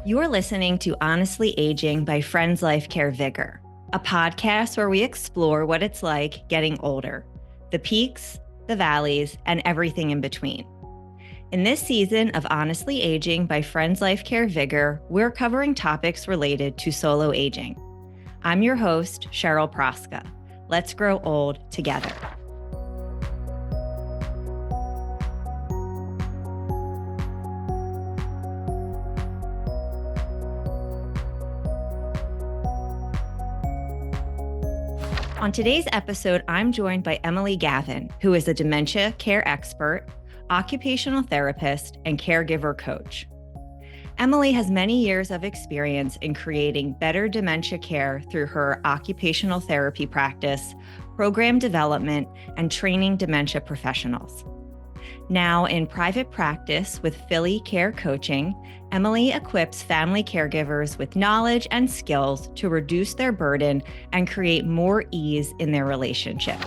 You're listening to Honestly Aging by Friends Life Care VigR, a podcast where we explore what it's like getting older, the peaks, the valleys, and everything in between. In this season of Honestly Aging by Friends Life Care VigR, we're covering topics related to solo aging. I'm your host, Cheryl Proska. Let's grow old together. On today's episode, I'm joined by Emily Gavin, who is a dementia care expert, occupational therapist, and caregiver coach. Emily has many years of experience in creating better dementia care through her occupational therapy practice, program development, and training dementia professionals. Now in private practice with Philly Care Coaching, Emily equips family caregivers with knowledge and skills to reduce their burden and create more ease in their relationships.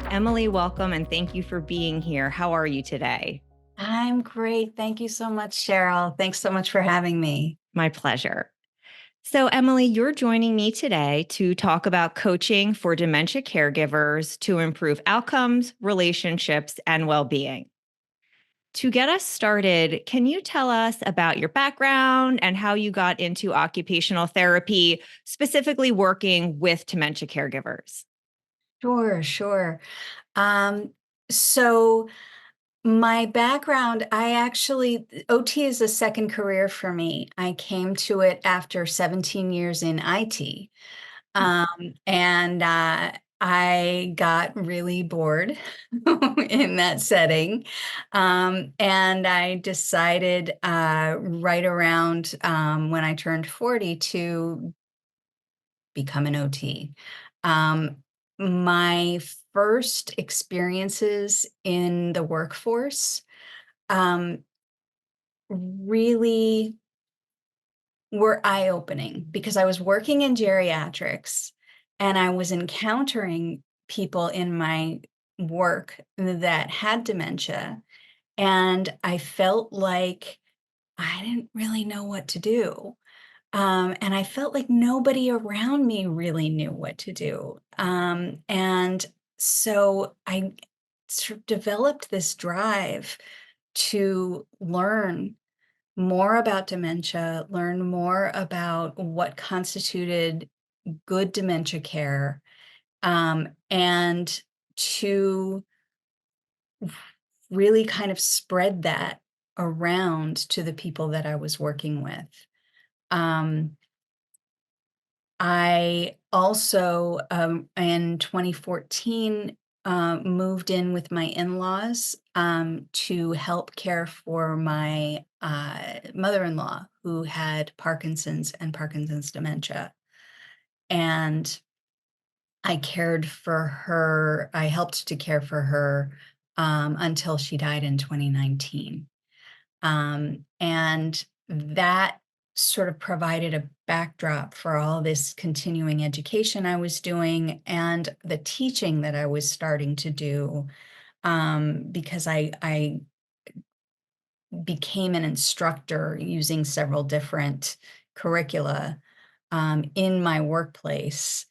Emily, welcome and thank you for being here. How are you today? I'm great. Thank you so much, Cheryl. Thanks so much for having me. My pleasure. So, Emily, you're joining me today to talk about coaching for dementia caregivers to improve outcomes, relationships, and well-being. To get us started, can you tell us about your background and how you got into occupational therapy, specifically working with dementia caregivers? Sure. Um, so my background, OT is a second career for me. I came to it after 17 years in IT. And I got really bored in that setting. And I decided right around when I turned 40 to become an OT. Um, my first experiences in the workforce um, really were eye-opening because I was working in geriatrics and I was encountering people in my work that had dementia, and I felt like I didn't really know what to do. And I felt like nobody around me really knew what to do. And so I sort of developed this drive to learn more about dementia, learn more about what constituted good dementia care, and to really kind of spread that around to the people that I was working with. Um, I also, in 2014, moved in with my in-laws to help care for my mother-in-law who had Parkinson's and Parkinson's dementia. And I cared for her, I helped to care for her until she died in 2019. And that sort of provided a backdrop for all this continuing education I was doing and the teaching that I was starting to do, because I became an instructor using several different curricula in my workplace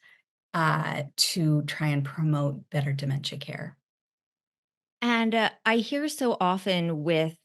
to try and promote better dementia care. And I hear so often with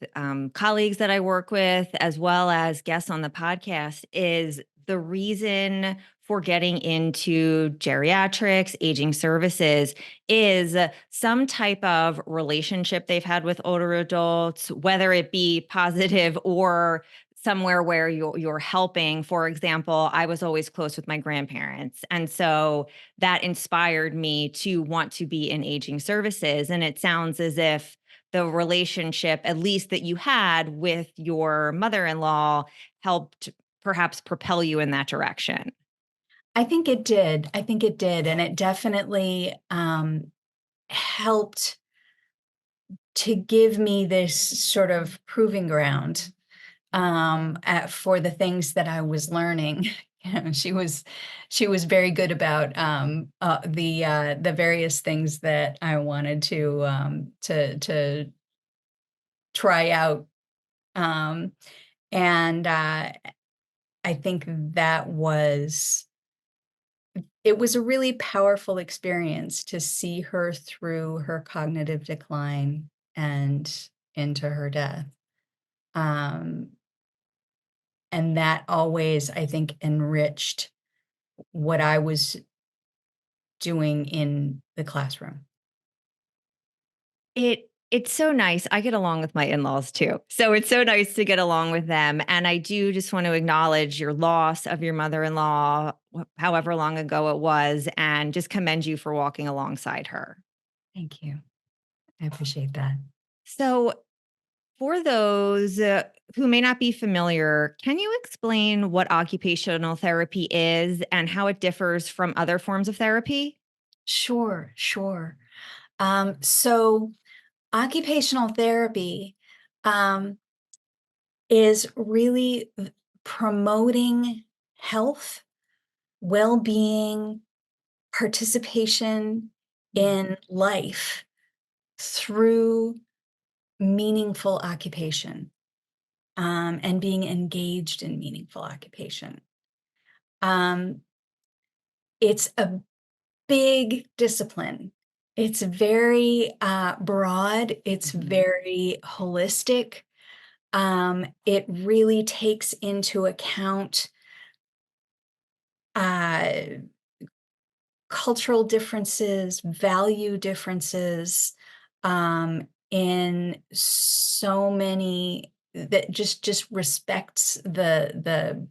colleagues that I work with, as well as guests on the podcast, is the reason for getting into geriatrics, aging services, is some type of relationship they've had with older adults, whether it be positive or somewhere where you're helping. For example, I was always close with my grandparents. And so that inspired me to want to be in aging services. And it sounds as if the relationship, at least that you had with your mother in law, helped perhaps propel you in that direction. I think it did. I think it did. And it definitely helped to give me this sort of proving ground for the things that I was learning She was very good about, the various things that I wanted to try out, um, and, I think that was it was a really powerful experience to see her through her cognitive decline and into her death, um, and that always, I think, enriched what I was doing in the classroom. It's so nice. I get along with my in-laws too. So it's so nice to get along with them, and I do just want to acknowledge your loss of your mother-in-law, however long ago it was, and just commend you for walking alongside her. Thank you. I appreciate that. So, for those who may not be familiar, can you explain what occupational therapy is and how it differs from other forms of therapy? Sure, sure. So occupational therapy um, is really promoting health, well-being, participation Mm. in life through meaningful occupation, and being engaged in meaningful occupation. Um, it's a big discipline. It's very, broad, it's Mhm. very holistic. It really takes into account, uh, cultural differences, value differences, in so many that just respects the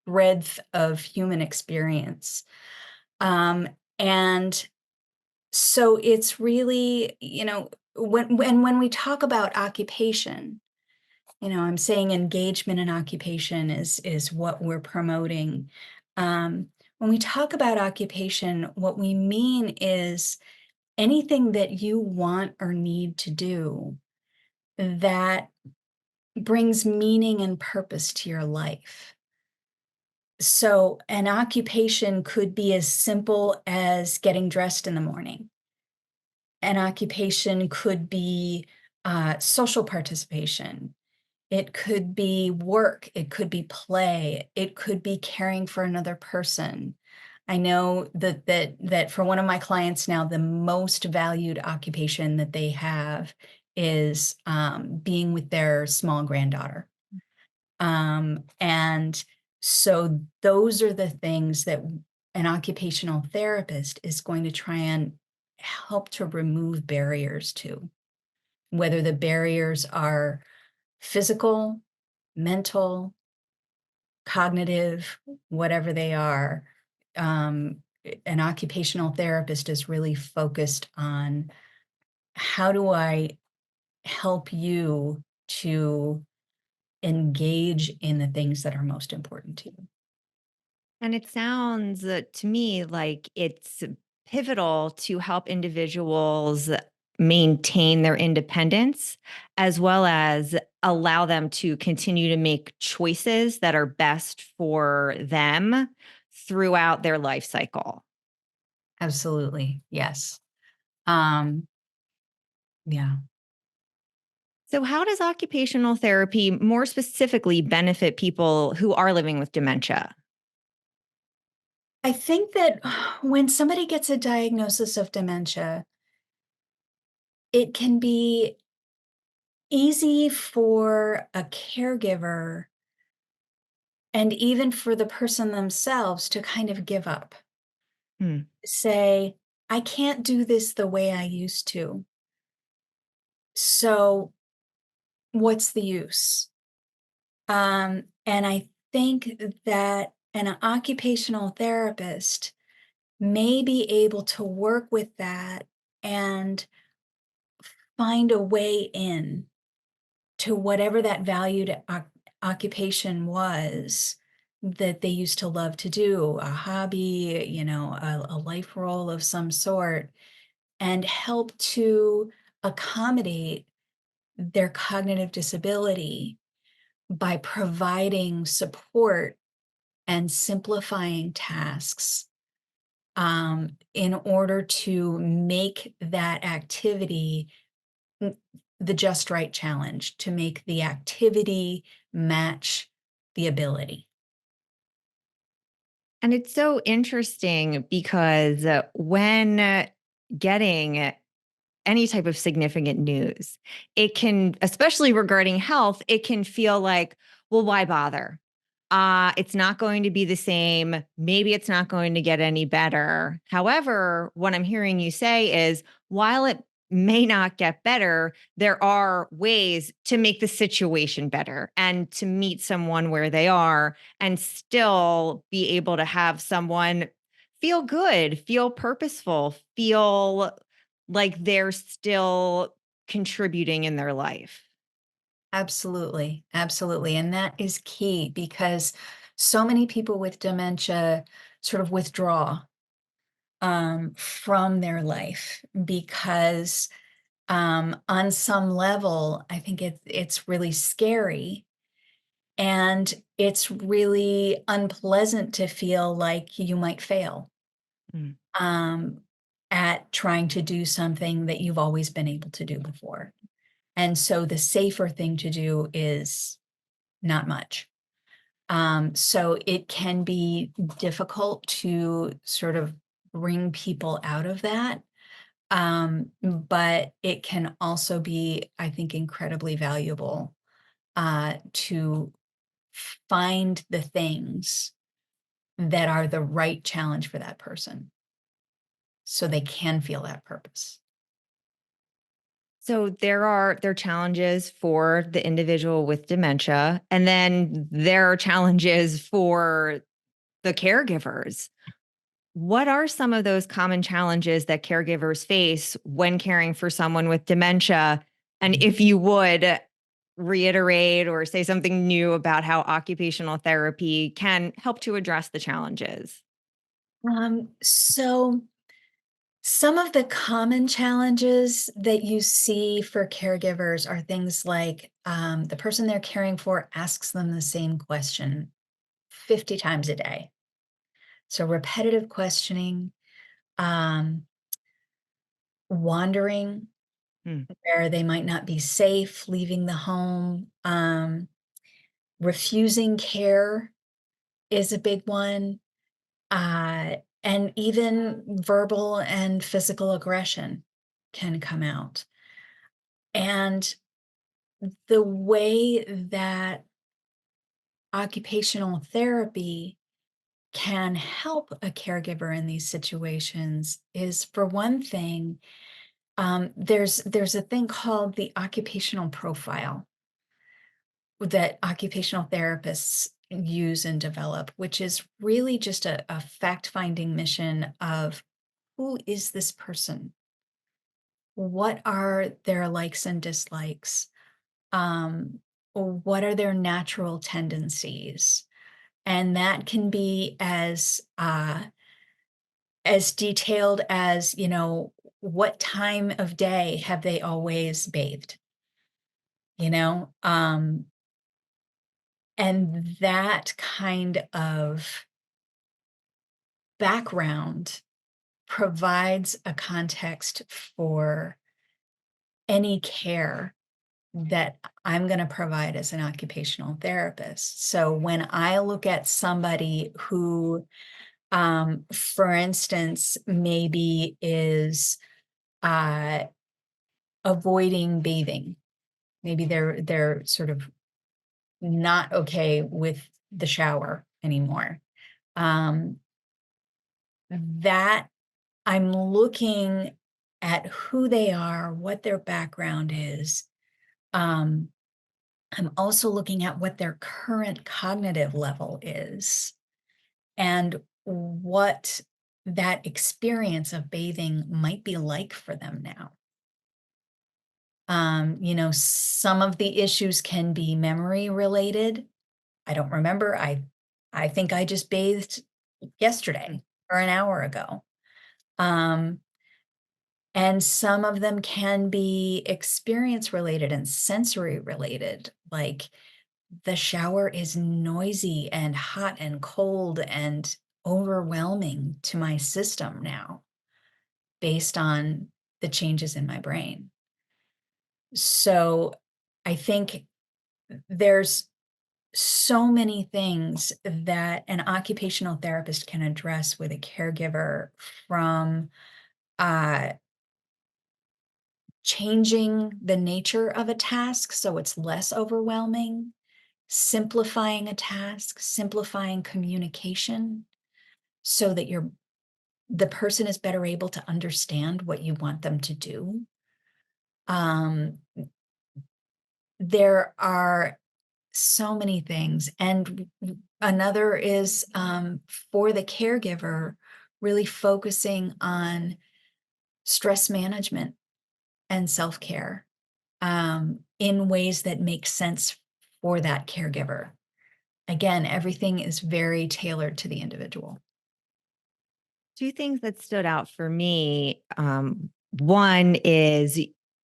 breadth of human experience. And so it's really, when we talk about occupation, I'm saying engagement in occupation is what we're promoting. When we talk about occupation, what we mean is anything that you want or need to do that brings meaning and purpose to your life. So, an occupation could be as simple as getting dressed in the morning. An occupation could be social participation. It could be work, it could be play, it could be caring for another person. I know that for one of my clients now, the most valued occupation that they have is, being with their small granddaughter. And so those are the things that an occupational therapist is going to try and help to remove barriers to, whether the barriers are physical, mental, cognitive, whatever they are. An occupational therapist is really focused on how do I help you to engage in the things that are most important to you. And it sounds to me like it's pivotal to help individuals maintain their independence as well as allow them to continue to make choices that are best for them throughout their life cycle. Absolutely. Yes. Um, yeah. So, how does occupational therapy more specifically benefit people who are living with dementia? I think that when somebody gets a diagnosis of dementia, it can be easy for a caregiver and even for the person themselves to kind of give up, Hmm. say, I can't do this the way I used to. So what's the use? And I think that an occupational therapist may be able to work with that and find a way in to whatever that valued occupation was that they used to love to do, a hobby, a life role of some sort, and help to accommodate their cognitive disability by providing support and simplifying tasks in order to make that activity n- the just right challenge, to make the activity match the ability. And it's so interesting because when getting any type of significant news, it can, especially regarding health, it can feel like, well, why bother? It's not going to be the same. Maybe it's not going to get any better. However, what I'm hearing you say is while it may not get better, there are ways to make the situation better and to meet someone where they are and still be able to have someone feel good, feel purposeful, feel like they're still contributing in their life. Absolutely, absolutely, and that is key because so many people with dementia sort of withdraw from their life because on some level, I think it's really scary and it's really unpleasant to feel like you might fail Mm. um, at trying to do something that you've always been able to do before. And so the safer thing to do is not much. So it can be difficult to sort of bring people out of that. But it can also be, I think, incredibly valuable to find the things that are the right challenge for that person so they can feel that purpose. So there are challenges for the individual with dementia, and then there are challenges for the caregivers. What are some of those common challenges that caregivers face when caring for someone with dementia? And if you would reiterate or say something new about how occupational therapy can help to address the challenges. So some of the common challenges that you see for caregivers are things like the person they're caring for asks them the same question 50 times a day. So repetitive questioning, um, wandering Hmm. where they might not be safe, leaving the home, refusing care is a big one, and even verbal and physical aggression can come out. And the way that occupational therapy can help a caregiver in these situations is, for one thing, there's a thing called the occupational profile that occupational therapists use and develop, which is really just a fact-finding mission of who is this person? What are their likes and dislikes? Um, what are their natural tendencies? And that can be as detailed as, what time of day have they always bathed? You know, and that kind of background provides a context for any care that I'm going to provide as an occupational therapist. So when I look at somebody who, for instance, maybe is uh, avoiding bathing, maybe they're sort of not okay with the shower anymore. Um, that I'm looking at who they are, what their background is. Um, I'm also looking at what their current cognitive level is and what that experience of bathing might be like for them now. Some of the issues can be memory related. I don't remember. I think I just bathed Mm. yesterday or an hour ago. Um, and some of them can be experience related and sensory related, like the shower is noisy and hot and cold and overwhelming to my system now based on the changes in my brain. So I think there's so many things that an occupational therapist can address with a caregiver, from uh, changing the nature of a task so it's less overwhelming, simplifying a task, simplifying communication so that the person is better able to understand what you want them to do. Um, there are so many things. And another is, for the caregiver, really focusing on stress management and self-care, in ways that make sense for that caregiver. Again, everything is very tailored to the individual. Two things that stood out for me. One is,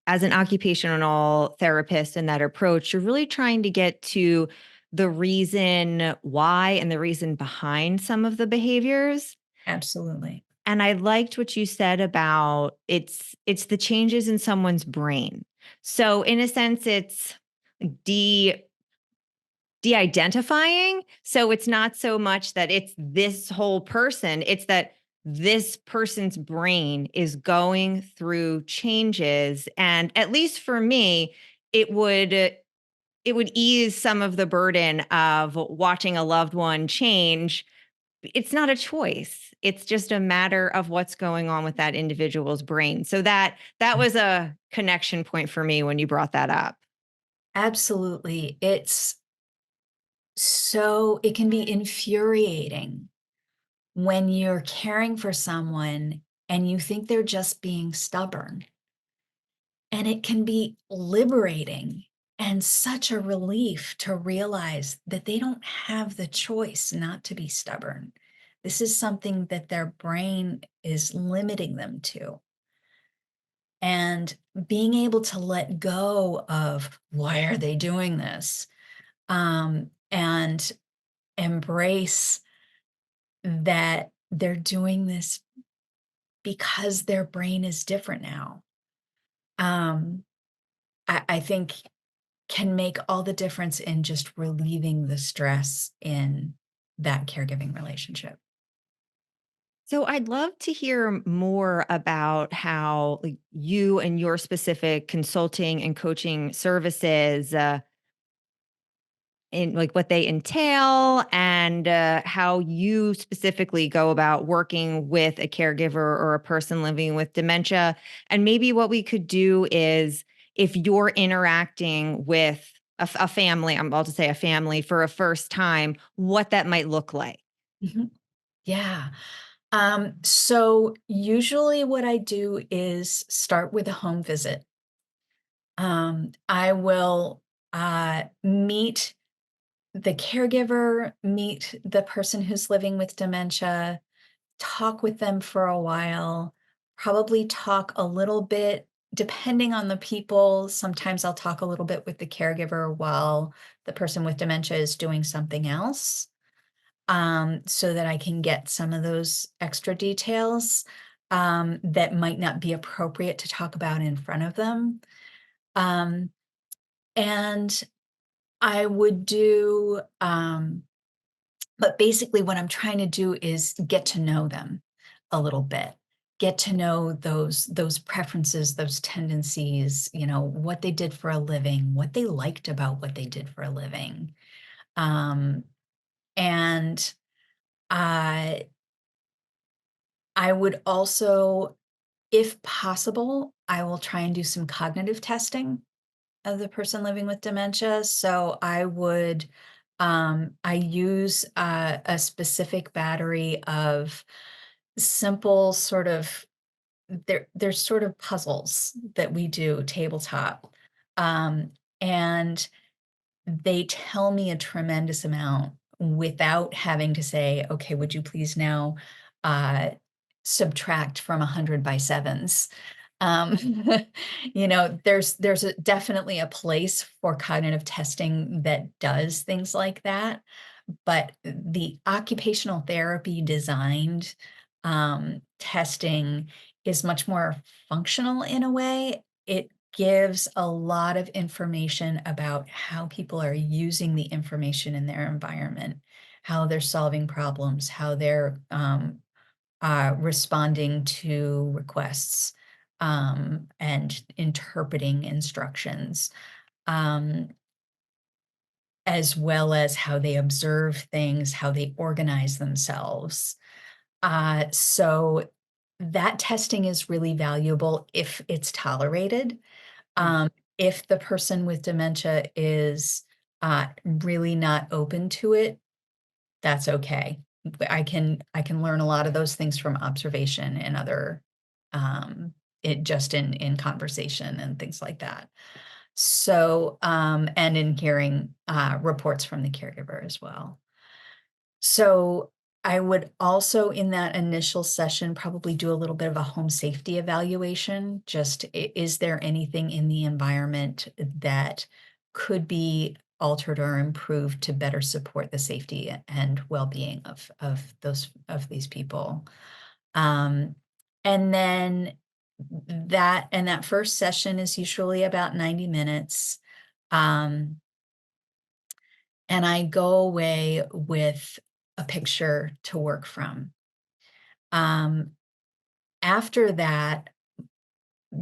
as an occupational therapist in that approach, you're really trying to get to the reason why and the reason behind some of the behaviors. Absolutely. And I liked what you said about it's the changes in someone's brain. So in a sense, it's de de-identifying. So it's not so much that it's this whole person, it's that this person's brain is going through changes. And at least for me, it would it would ease some of the burden of watching a loved one change. It's not a choice. It's just a matter of what's going on with that individual's brain. So that was a connection point for me when you brought that up. Absolutely. It can be infuriating when you're caring for someone and you think they're just being stubborn. And it can be liberating and such a relief to realize that they don't have the choice not to be stubborn. This is something that their brain is limiting them to. And being able to let go of, why are they doing this? And embrace that they're doing this because their brain is different now. Um, I think can make all the difference in just relieving the stress in that caregiving relationship. So I'd love to hear more about how, like, you and your specific consulting and coaching services, in like what they entail, and how you specifically go about working with a caregiver or a person living with dementia. And maybe what we could do is, if you're interacting with a family, I'm about to say a family for a first time, what that might look like. Mhm. Yeah. So usually what I do is start with a home visit. I will meet the caregiver, meet the person who's living with dementia, talk with them for a while, probably talk a little bit, depending on the people. Sometimes I'll talk a little bit with the caregiver while the person with dementia is doing something else, so that I can get some of those extra details, that might not be appropriate to talk about in front of them. Um, and I would do, but basically what I'm trying to do is get to know them a little bit. Get to know those preferences, those tendencies, what they did for a living, what they liked about what they did for a living. Um, and I I would also, if possible, I will try and do some cognitive testing of the person living with dementia. So I use a specific battery of simple sort of, there's sort of puzzles that we do tabletop. Um, and they tell me a tremendous amount without having to say, okay, would you please now uh, subtract from 100 by sevens? Um, definitely a place for cognitive testing that does things like that, but the occupational therapy designed, testing is much more functional in a way. It gives a lot of information about how people are using the information in their environment, how they're solving problems, how they're, responding to requests, and interpreting instructions, um, as well as how they observe things, how they organize themselves. So that testing is really valuable if it's tolerated. Mm. Um, if the person with dementia is really not open to it, that's okay. I can learn a lot of those things from observation and other, um, it just in conversation and things like that. So, and in hearing, reports from the caregiver as well. So, I would also, in that initial session, probably do a little bit of a home safety evaluation. Just, is there anything in the environment that could be altered or improved to better support the safety and well-being of these people? Um, and then that first session is usually about 90 minutes. Um, and I go away with a picture to work from. Um, After that,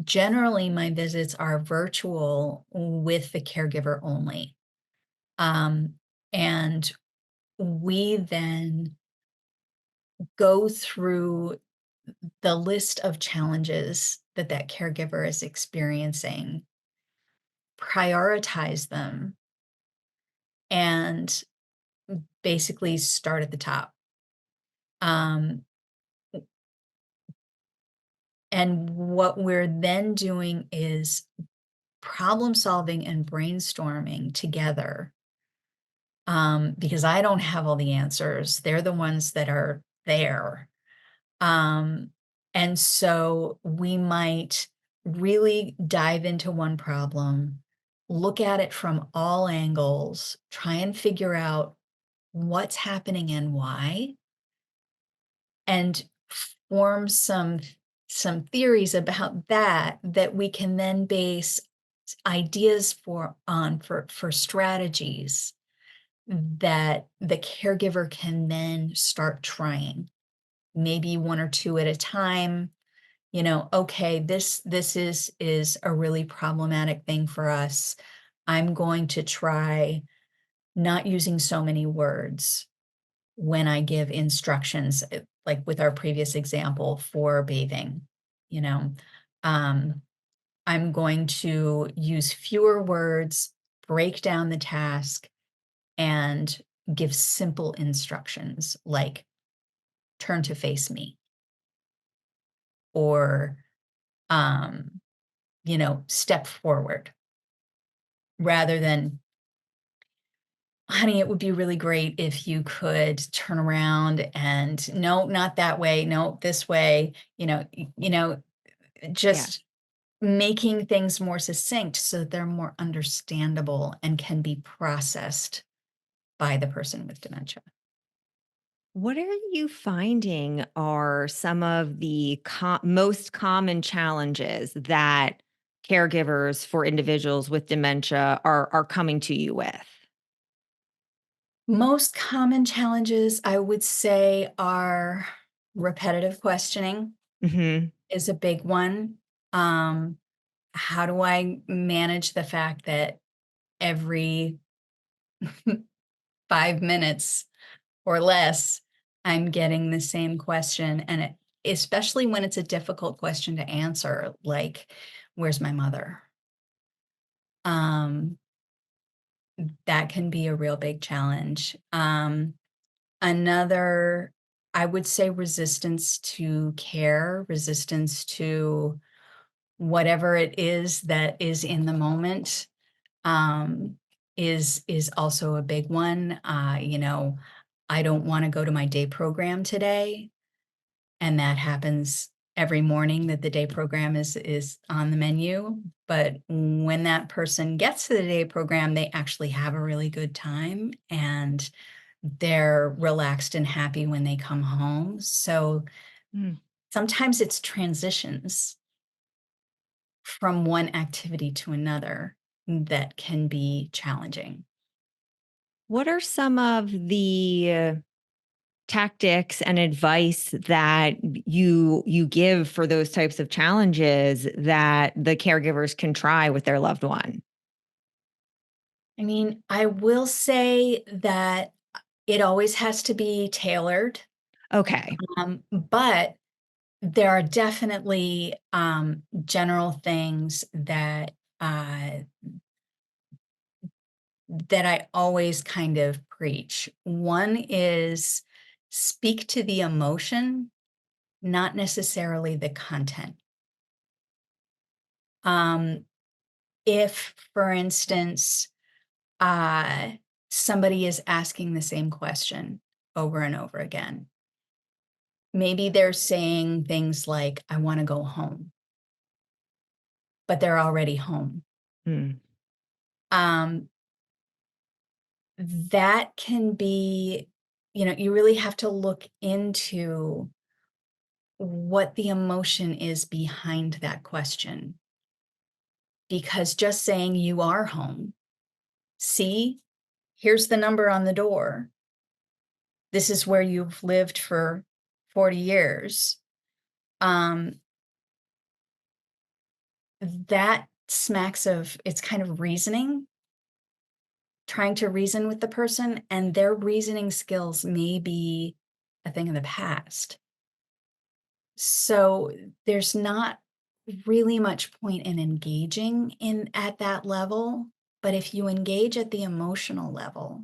generally my visits are virtual with the caregiver only. Um, and we then go through the list of challenges that that caregiver is experiencing, prioritize them, and basically start at the top. Um, and what we're then doing is problem solving and brainstorming together, because I don't have all the answers. They're the ones that are there. Um, and so we might really dive into one problem, look at it from all angles, try and figure out what's happening and why, and form some theories about that that we can then base ideas for strategies that the caregiver can then start trying, maybe 1 or 2 at a time. Okay, this is a really problematic thing for us. I'm going to try not using so many words when I give instructions, like with our previous example for bathing, you know. Um, I'm going to use fewer words, break down the task, and give simple instructions like turn to face me or, um, step forward rather than, honey, it would be really great if you could turn around and no, not that way. No, this way, Yeah. just making things more succinct so that they're more understandable and can be processed by the person with dementia. What are you finding are some of the most common challenges that caregivers for individuals with dementia are coming to you with? Most common challenges, I would say, are repetitive questioning Mhm. is a big one. Um, how do I manage the fact that every 5 minutes or less, I'm getting the same question, and especially when it's a difficult question to answer, like, "Where's my mother?" Um, that can be a real big challenge. Another, I would say, resistance to care, resistance to whatever it is that is in the moment, um, is also a big one. I don't wanna go to my day program today, and that happens every morning that the day program is on the menu, but when that person gets to the day program, they actually have a really good time and they're relaxed and happy when they come home. So Mm. sometimes it's transitions from one activity to another that can be challenging. What are some of the tactics and advice that you give for those types of challenges that the caregivers can try with their loved one? I mean, I will say that it always has to be tailored, Okay. but there are definitely general things that I always kind of preach. One is speak to the emotion, not necessarily the content. Um, if, for instance, uh, somebody is asking the same question over and over again, maybe they're saying things like, I want to go home, but they're already home. Mm. Um, that can be, you really have to look into what the emotion is behind that question. Because just saying you are home, see, here's the number on the door. This is where you've lived for 40 years. Um, that smacks of it's kind of reasoning, trying to reason with the person, and their reasoning skills may be a thing of the past. So there's not really much point in engaging in at that level. But if you engage at the emotional level,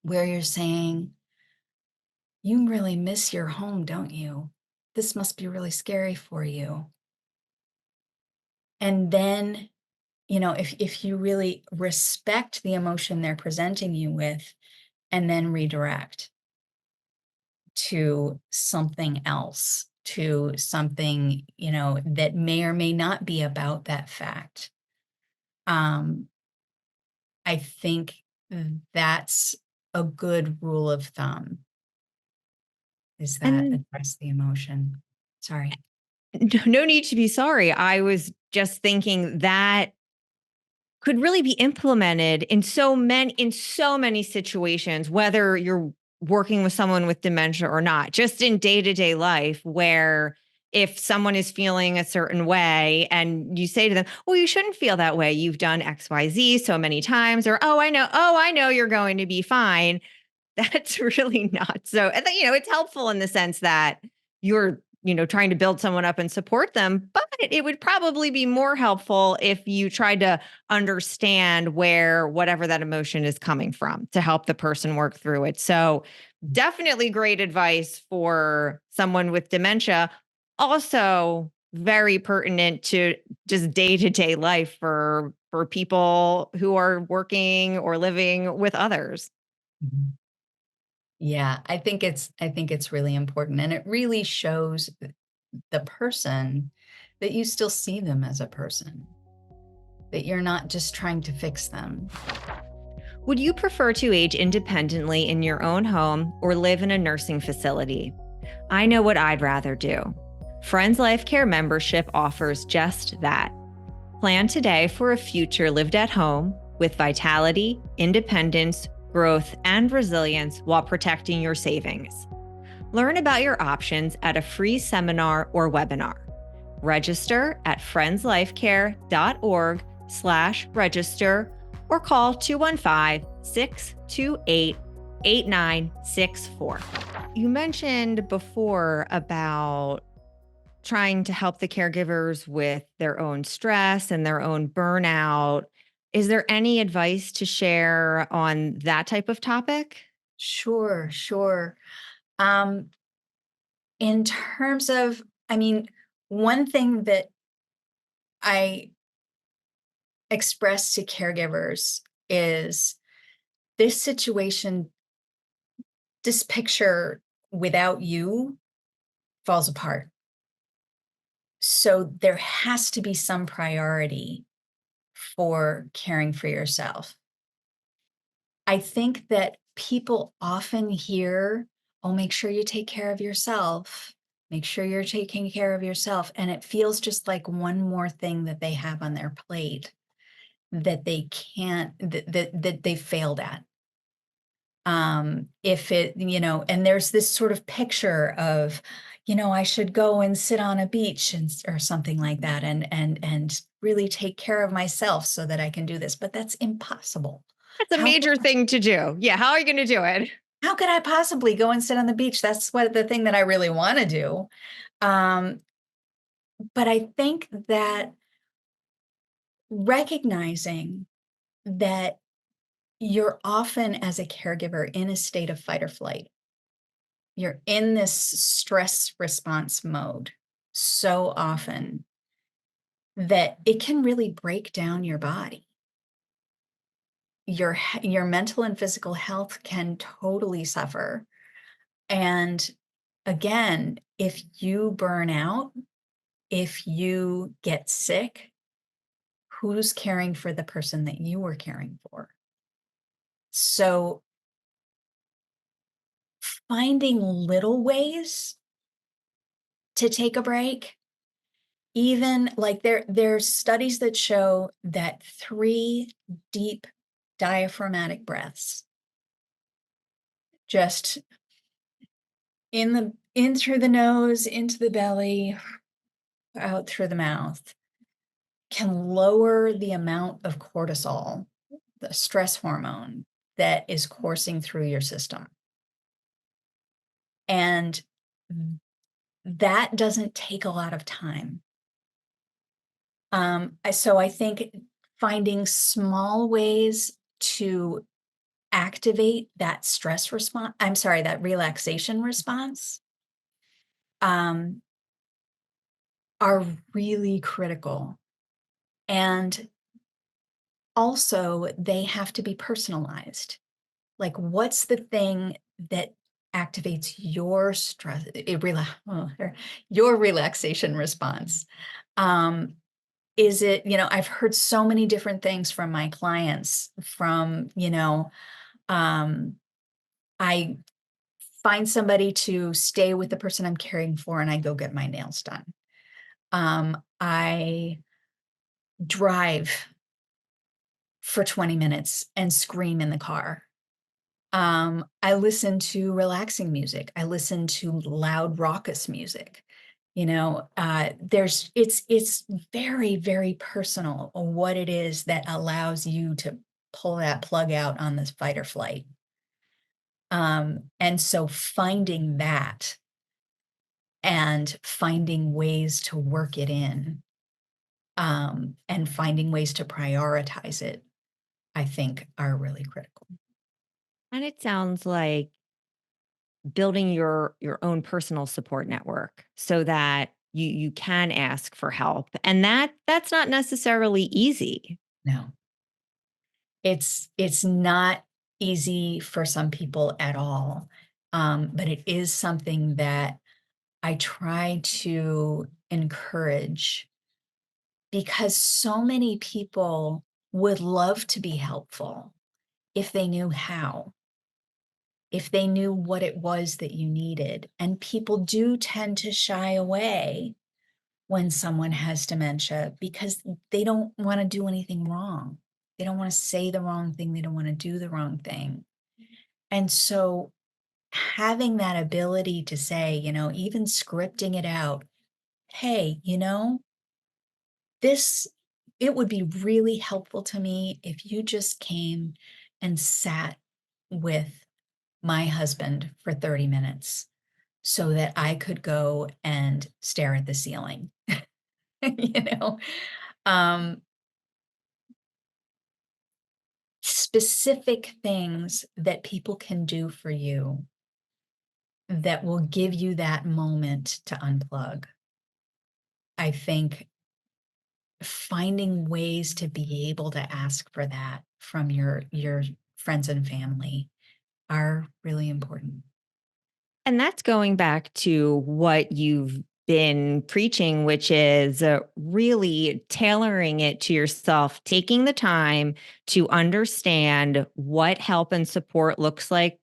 where you're saying, you really miss your home, don't you? This must be really scary for you. And then, if you really respect the emotion they're presenting you with, and then redirect to something else, to something, that may or may not be about that fact. Um, I think that's a good rule of thumb, is that And address the emotion. Sorry. no need to be sorry. I was just thinking that could really be implemented in so many situations, whether you're working with someone with dementia or not, just in day-to-day life, where if someone is feeling a certain way and you say to them, well, you shouldn't feel that way, you've done XYZ so many times, or oh, I know you're going to be fine. That's really not so. And then, it's helpful in the sense that you're, trying to build someone up and support them, but it would probably be more helpful if you tried to understand where whatever that emotion is coming from to help the person work through it. So, definitely great advice for someone with dementia. Also, very pertinent to just day-to-day life for people who are working or living with others. Mhm. Yeah, I think it's really important, and it really shows the person that you still see them as a person, that you're not just trying to fix them. Would you prefer to age independently in your own home or live in a nursing facility? I know what I'd rather do. Friends Life Care membership offers just that. Plan today for a future lived at home with vitality, independence, growth, and resilience while protecting your savings. Learn about your options at a free seminar or webinar. Register at friendslifecare.org/register or call 215-628-8964. You mentioned before about trying to help the caregivers with their own stress and their own burnout. Is there any advice to share on that type of topic? Sure, sure. Um, in terms of I mean, one thing that I express to caregivers is this situation, this picture without you falls apart. So there has to be some priority for caring for yourself. I think that people often hear, "Oh, make sure you take care of yourself. Make sure you're taking care of yourself." And it feels just like one more thing that they have on their plate that they can't that they failed at. If it, and there's this sort of picture of, I should go and sit on a beach or something like that, and really take care of myself so that I can do this, but that's impossible. That's a How major thing to do. Yeah, how are you gonna do it? how could I possibly go and sit on the beach? That's what the thing that I really want to do. Um, but I think that recognizing that you're often, as a caregiver, in a state of fight or flight. You're in this stress response mode so often that it can really break down your body. Your mental and physical health can totally suffer. And again, if you burn out, if you get sick, who's caring for the person that you were caring for? So finding little ways to take a break, even like there's studies that show that 3 deep diaphragmatic breaths, just in through the nose, into the belly, out through the mouth, can lower the amount of cortisol, the stress hormone that is coursing through your system. And that doesn't take a lot of time. So I think finding small ways to activate that stress response, I'm sorry, that relaxation response, um, are really critical. And also, they have to be personalized. Like, what's the thing that activates your stress, your relaxation response? Um, is it, I've heard so many different things from my clients from, um, I find somebody to stay with the person I'm caring for and I go get my nails done. I drive for 20 minutes and scream in the car. I listen to relaxing music. I listen to loud, raucous music. It's very, very personal what it is that allows you to pull that plug out on this fight or flight. And so finding that and finding ways to work it in, and finding ways to prioritize it, I think are really critical. And it sounds like building your own personal support network so that you can ask for help. And that's not necessarily easy. No, it's not easy for some people at all, but it is something that I try to encourage because so many people would love to be helpful if they knew how, if they knew what it was that you needed. And people do tend to shy away when someone has dementia because they don't want to do anything wrong. They don't want to say the wrong thing. They don't want to do the wrong thing. And so having that ability to say, even scripting it out, hey, this, it would be really helpful to me if you just came and sat with my husband for 30 minutes so that I could go and stare at the ceiling. you know, um, Specific things that people can do for you that will give you that moment to unplug. I think finding ways to be able to ask for that from your friends and family are really important. And that's going back to what you've been preaching, which is really tailoring it to yourself, taking the time to understand what help and support looks like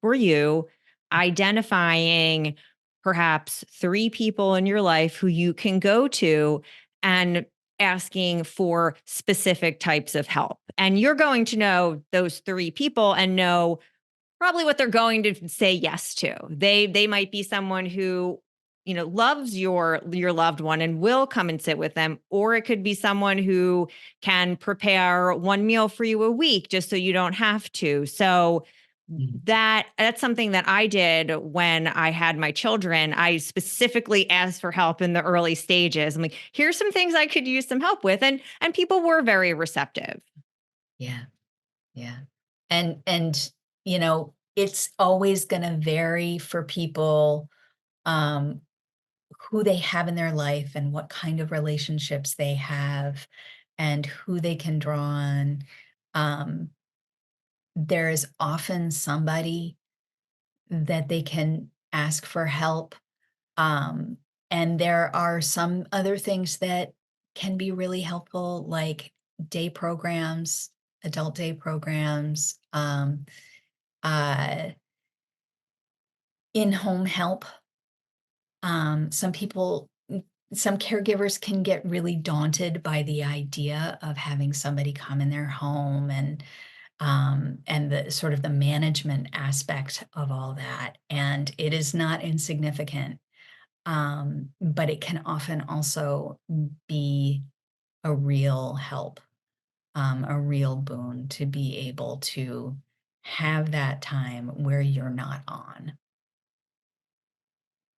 for you, identifying perhaps 3 people in your life who you can go to and asking for specific types of help. And you're going to know those 3 people and know probably what they're going to say yes to. They might be someone who, loves your loved one and will come and sit with them, or it could be someone who can prepare one meal for you a week just so you don't have to. So Mhm. that's something that I did when I had my children. I specifically asked for help in the early stages. I'm like, here's some things I could use some help with, and people were very receptive. Yeah, yeah. And it's always gonna vary for people, um, who they have in their life and what kind of relationships they have and who they can draw on. Um, there is often somebody that they can ask for help. Um, and there are some other things that can be really helpful, like day programs, adult day programs, uh, in-home help. Some caregivers can get really daunted by the idea of having somebody come in their home and the sort of the management aspect of all that. And it is not insignificant, but it can often also be a real help, a real boon to be able to have that time where you're not on.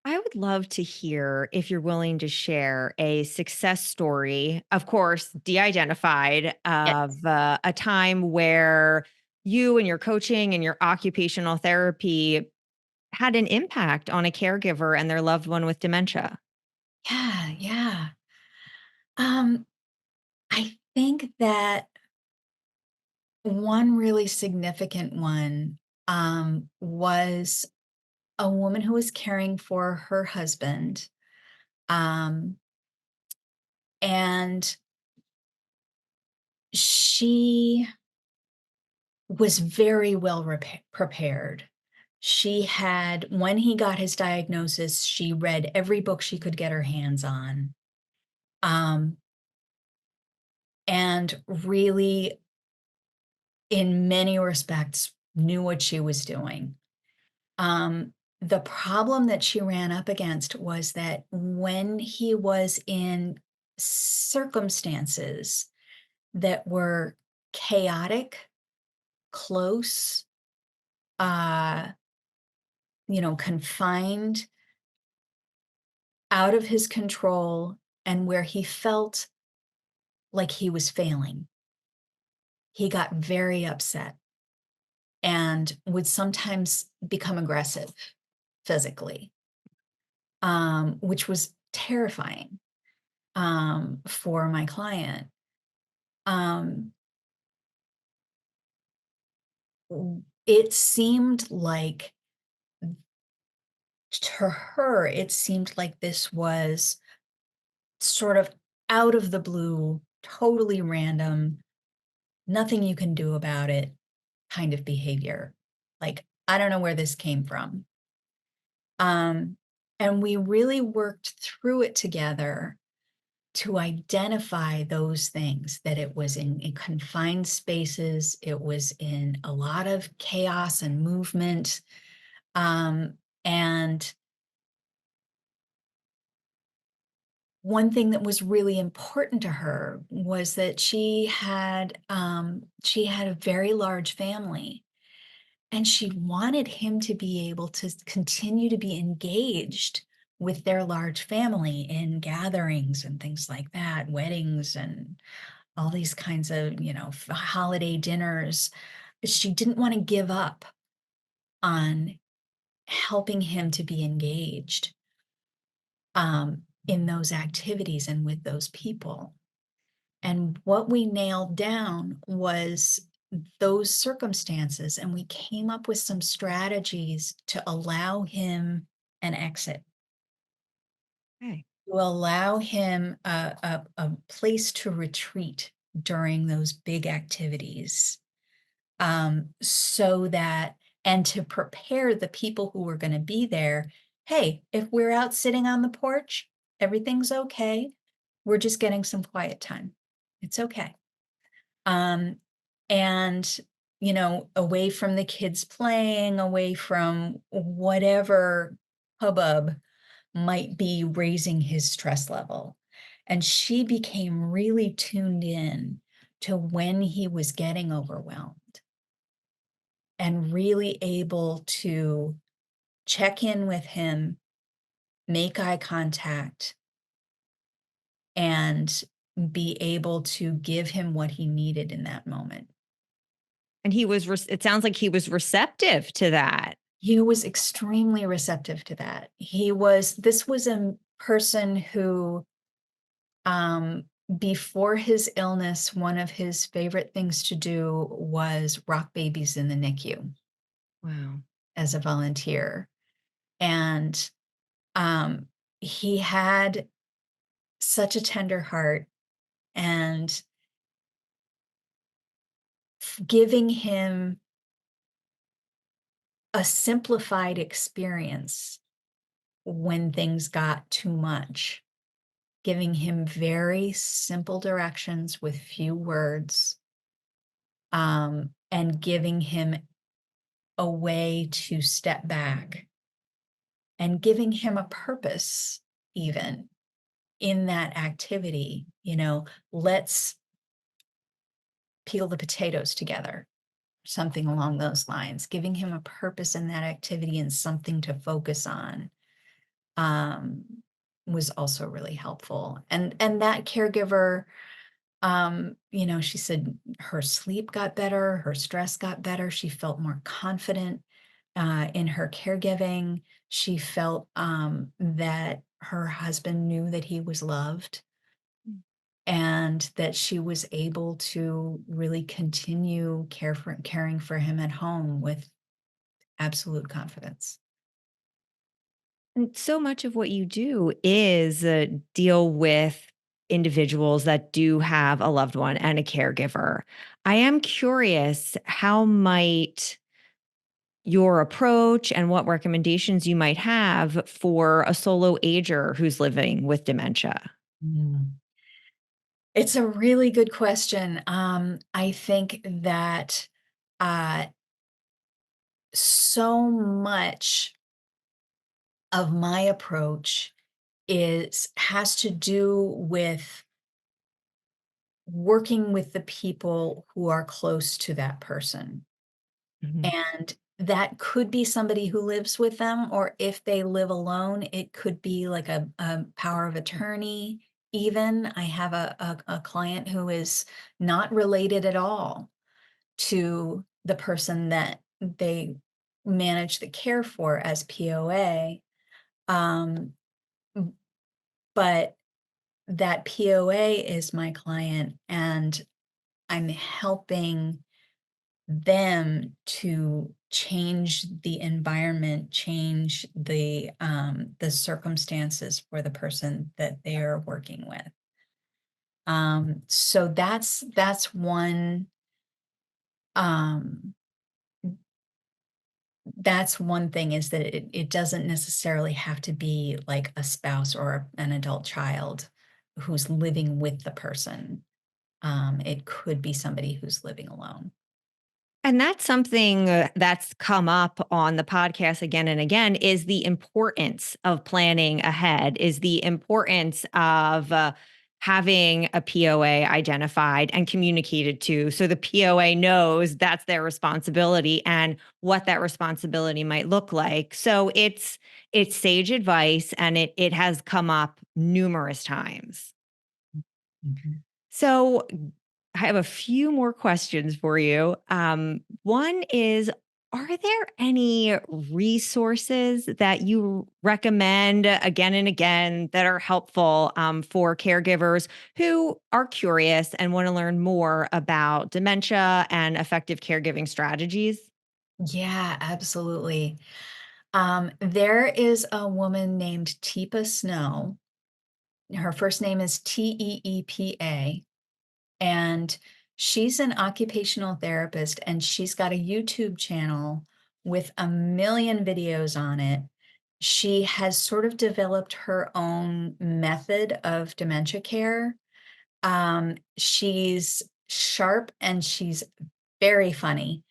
I would love to hear if you're willing to share a success story, of course, de identified, Yes. of a time where you and your coaching and your occupational therapy had an impact on a caregiver and their loved one with dementia. Yeah, yeah. Um, I think that one really significant one was a woman who was caring for her husband. Um, and she was very well prepared. She had, when he got his diagnosis, she read every book she could get her hands on, um, and really, in many respects, knew what she was doing. Um, the problem that she ran up against was that when he was in circumstances that were chaotic, close, uh, confined, out of his control, and where he felt like he was failing, he got very upset and would sometimes become aggressive physically, which was terrifying, for my client. Um, it seemed like, to her, it seemed like this was sort of out of the blue, totally random, nothing you can do about it kind of behavior. Like, I don't know where this came from. Um, and we really worked through it together to identify those things, that it was in confined spaces, it was in a lot of chaos and movement. And one thing that was really important to her was that she had a very large family, and she wanted him to be able to continue to be engaged with their large family in gatherings and things like that, weddings and all these kinds of, holiday dinners. She didn't want to give up on helping him to be engaged, in those activities and with those people. And what we nailed down was those circumstances, and we came up with some strategies to allow him an exit. Okay. to allow him a place to retreat during those big activities, so that and to prepare the people who were going to be there. Hey, if we're out sitting on the porch, everything's okay. We're just getting some quiet time. It's okay. Um, and, away from the kids playing, away from whatever hubbub might be raising his stress level. And she became really tuned in to when he was getting overwhelmed and really able to check in with him, make eye contact, and be able to give him what he needed in that moment. And it sounds like he was receptive to that. He was extremely receptive to that. This was a person who, um, before his illness, one of his favorite things to do was rock babies in the NICU Wow. as a volunteer. And um, he had such a tender heart, and giving him a simplified experience when things got too much, giving him very simple directions with few words, and giving him a way to step back and giving him a purpose, even in that activity. Let's peel the potatoes together, something along those lines, giving him a purpose in that activity and something to focus on, um, was also really helpful. And that caregiver, she said her sleep got better, her stress got better. She felt more confident in her caregiving. She felt that her husband knew that he was loved and that she was able to really continue caring for him at home with absolute confidence. And so much of what you do is deal with individuals that do have a loved one and a caregiver. I am curious, how might your approach and what recommendations you might have for a solo ager who's living with dementia? Mm. It's a really good question. I think that uh, so much of my approach is has to do with working with the people who are close to that person. Mhm. And that could be somebody who lives with them, or if they live alone, it could be like a power of attorney. Even I have a client who is not related at all to the person that they manage the care for as POA. Um, but that POA is my client, and I'm helping them to change the environment, change the circumstances for the person that they're working with. So um that's one thing, is that it doesn't necessarily have to be like a spouse or an adult child who's living with the person. It could be somebody who's living alone. And that's something that's come up on the podcast again and again, is the importance of planning ahead, is the importance of having a POA identified and communicated to, so the POA knows that's their responsibility and what that responsibility might look like. So it's sage advice, and it has come up numerous times. Mhm. So I have a few more questions for you. One is, are there any resources that you recommend again and again that are helpful for caregivers who are curious and want to learn more about dementia and effective caregiving strategies? Yeah, absolutely. There is a woman named Teepa Snow, Her first name is Teepa, and she's an occupational therapist, and she's got a YouTube channel with a million videos on it. She has sort of developed her own method of dementia care. She's sharp and she's very funny.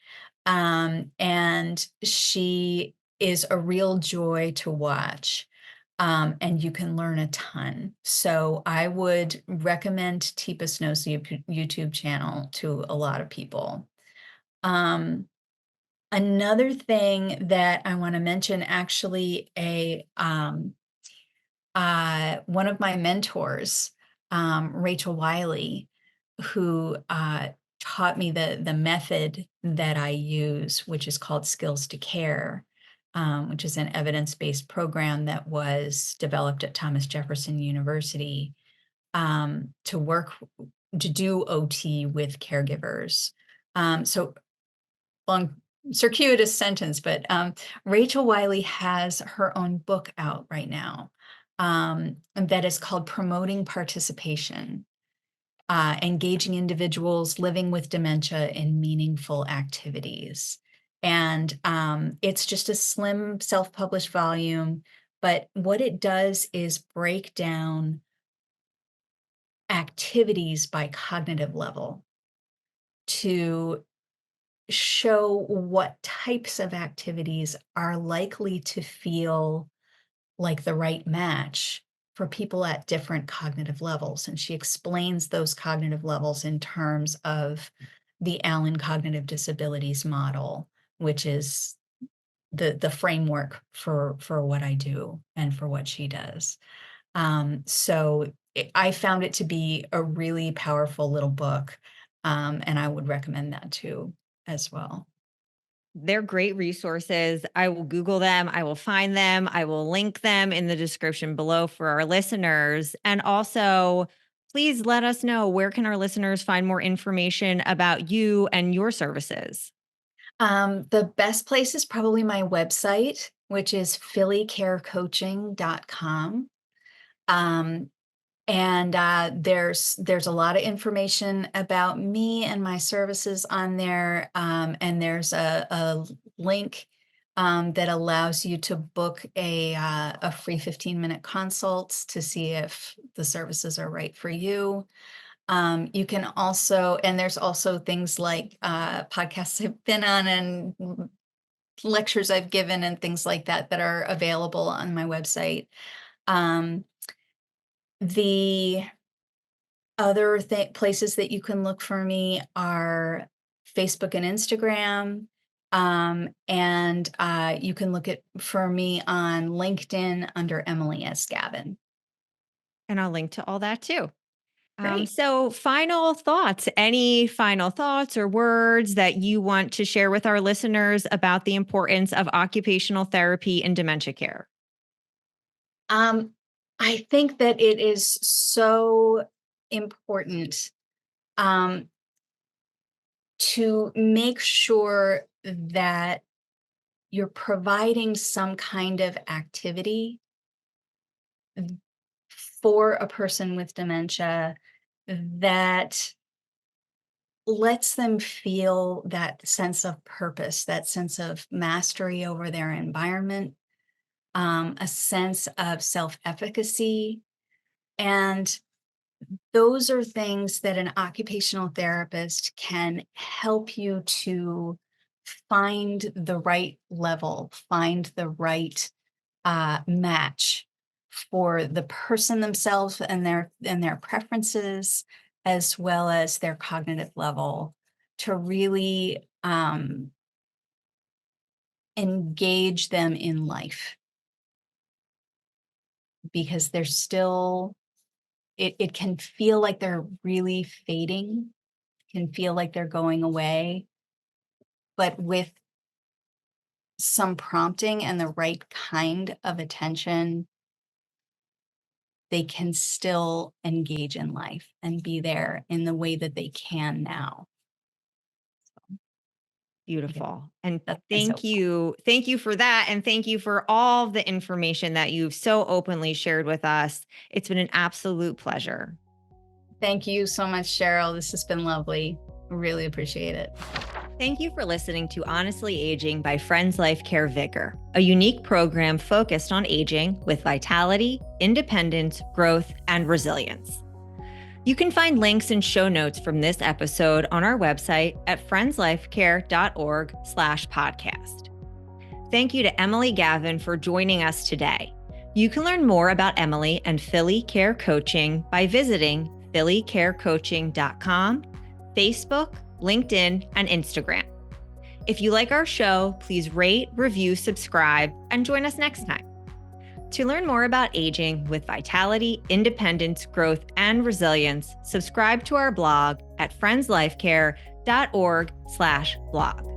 And she is a real joy to watch. And you can learn a ton. So I would recommend Teepa Snow's YouTube channel to a lot of people. Um, Another thing that I want to mention, actually, one of my mentors, Rachel Wiley, who taught me the method that I use, which is called Skills to Care, which is an evidence-based program that was developed at Thomas Jefferson University, to work to do OT with caregivers. So long circuitous sentence, but Rachel Wiley has her own book out right now, that is called Promoting Participation, engaging individuals living with dementia in meaningful activities. And it's just a slim self-published volume, but what it does is break down activities by cognitive level to show what types of activities are likely to feel like the right match for people at different cognitive levels. And she explains those cognitive levels in terms of the Allen Cognitive Disabilities Model, which is the framework for what I do and for what she does. I found it to be a really powerful little book, and I would recommend that too as well. They're great resources. I will Google them. I will find them. I will link them in the description below for our listeners. And also, please let us know, where can our listeners find more information about you and your services? The best place is probably my website, which is phillycarecoaching.com. Um, and there's a lot of information about me and my services on there. And there's a link that allows you to book a free 15-minute consult to see if the services are right for you. You can also, and there's also things like podcasts I've been on and lectures I've given and things like that that are available on my website. Um, the other places that you can look for me are Facebook and Instagram. And you can look at for me on LinkedIn under Emily S. Gavin. And I'll link to all that too. Great. So, final thoughts, any final thoughts or words that you want to share with our listeners about the importance of occupational therapy in dementia care? Um, I think that it is so important, um, to make sure that you're providing some kind of activity for a person with dementia that lets them feel that sense of purpose, that sense of mastery over their environment, a sense of self-efficacy. And those are things that an occupational therapist can help you to find the right level, find the right match for the person themselves and their preferences, as well as their cognitive level, to really engage them in life, because they're still, it can feel like they're really fading, can feel like they're going away, but with some prompting and the right kind of attention, they can still engage in life and be there in the way that they can now. Beautiful. And That's my thank soapbox. you. Thank you for that. And thank you for all the information that you've so openly shared with us. It's been an absolute pleasure. Thank you so much, Cheryl. This has been lovely. Really appreciate it. Thank you for listening to Honestly Aging by Friends Life Care VigR, a unique program focused on aging with vitality, independence, growth, and resilience. You can find links and show notes from this episode on our website at friendslifecare.org/podcast. Thank you to Emily Gavin for joining us today. You can learn more about Emily and Philly Care Coaching by visiting phillycarecoaching.com, Facebook, LinkedIn, and Instagram. If you like our show, please rate, review, subscribe, and join us next time. To learn more about aging with vitality, independence, growth, and resilience, subscribe to our blog at friendslifecare.org/blog.